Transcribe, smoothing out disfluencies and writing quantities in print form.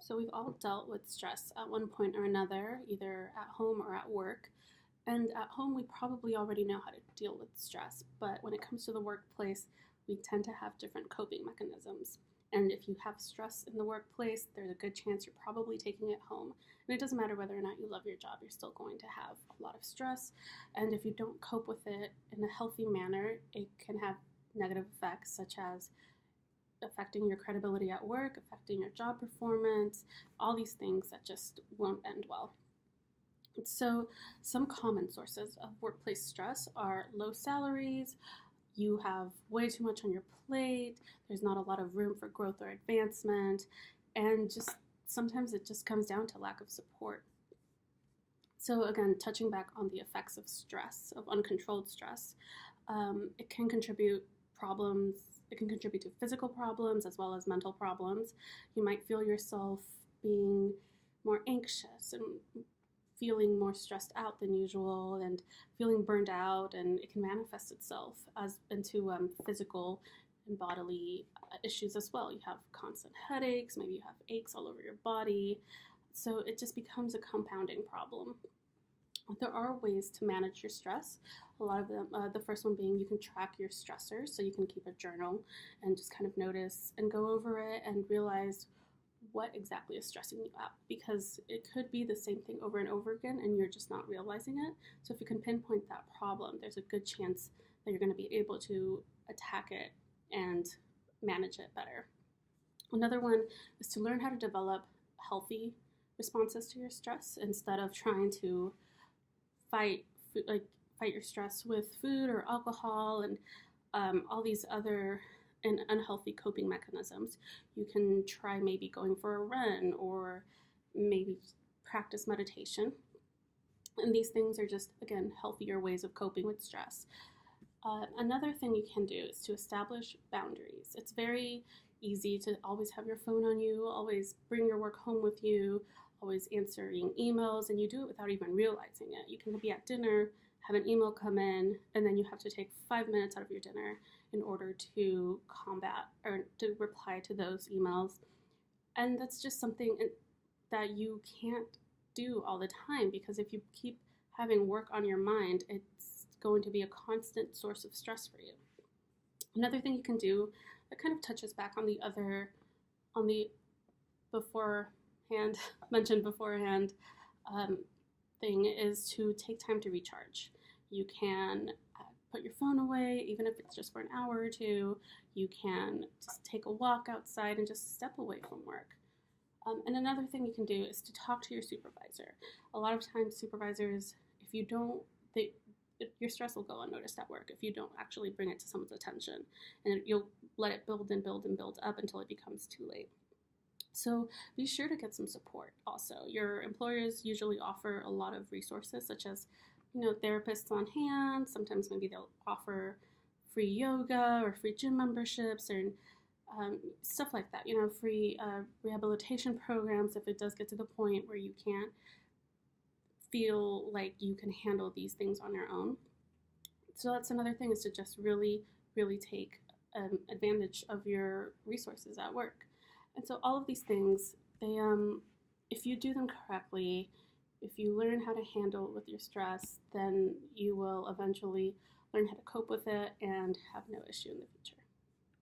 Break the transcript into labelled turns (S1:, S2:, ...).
S1: So we've all dealt with stress at one point or another, either at home or at work. And at home, we probably already know how to deal with stress. But when it comes to the workplace, we tend to have different coping mechanisms. And if you have stress in the workplace, there's a good chance you're probably taking it home. And it doesn't matter whether or not you love your job, you're still going to have a lot of stress. And if you don't cope with it in a healthy manner, it can have negative effects such as affecting your credibility at work, affecting your job performance, all these things that just won't end well. So some common sources of workplace stress are low salaries, you have way too much on your plate, there's not a lot of room for growth or advancement, and just sometimes it just comes down to lack of support. So again, touching back on the effects of stress, of uncontrolled stress, it can contribute problems. It can contribute to physical problems as well as mental problems. You might feel yourself being more anxious and feeling more stressed out than usual and feeling burned out, and it can manifest itself as into physical and bodily issues as well. You have constant headaches, maybe you have aches all over your body, so it just becomes a compounding problem. There are ways to manage your stress. A lot of them, the first one being you can track your stressors, so you can keep a journal and just kind of notice and go over it and realize what exactly is stressing you out, because it could be the same thing over and over again and you're just not realizing it. So if you can pinpoint that problem, there's a good chance that you're going to be able to attack it and manage it better. Another one is to learn how to develop healthy responses to your stress instead of trying to fight your stress with food or alcohol and all these other and unhealthy coping mechanisms. You can try maybe going for a run or maybe practice meditation. And these things are just, again, healthier ways of coping with stress. Another thing you can do is to establish boundaries. It's very easy to always have your phone on you, always bring your work home with you, always answering emails, and you do it without even realizing it. You can be at dinner, have an email come in, and then you have to take 5 minutes out of your dinner in order to combat or to reply to those emails. And that's just something that you can't do all the time, because if you keep having work on your mind, it's going to be a constant source of stress for you. Another thing you can do that kind of touches back on the mentioned beforehand thing is to take time to recharge. You can put your phone away, even if it's just for an hour or two. You can just take a walk outside and just step away from work. And another thing you can do is to talk to your supervisor. A lot of times supervisors, if you don't, your stress will go unnoticed at work if you don't actually bring it to someone's attention. And you'll let it build and build and build up until it becomes too late. So be sure to get some support also. Your employers usually offer a lot of resources, such as, therapists on hand. Sometimes maybe they'll offer free yoga or free gym memberships or stuff like that, free rehabilitation programs if it does get to the point where you can't feel like you can handle these things on your own. So that's another thing, is to just really, really take advantage of your resources at work. And so all of these things, if you do them correctly, if you learn how to handle with your stress, then you will eventually learn how to cope with it and have no issue in the future.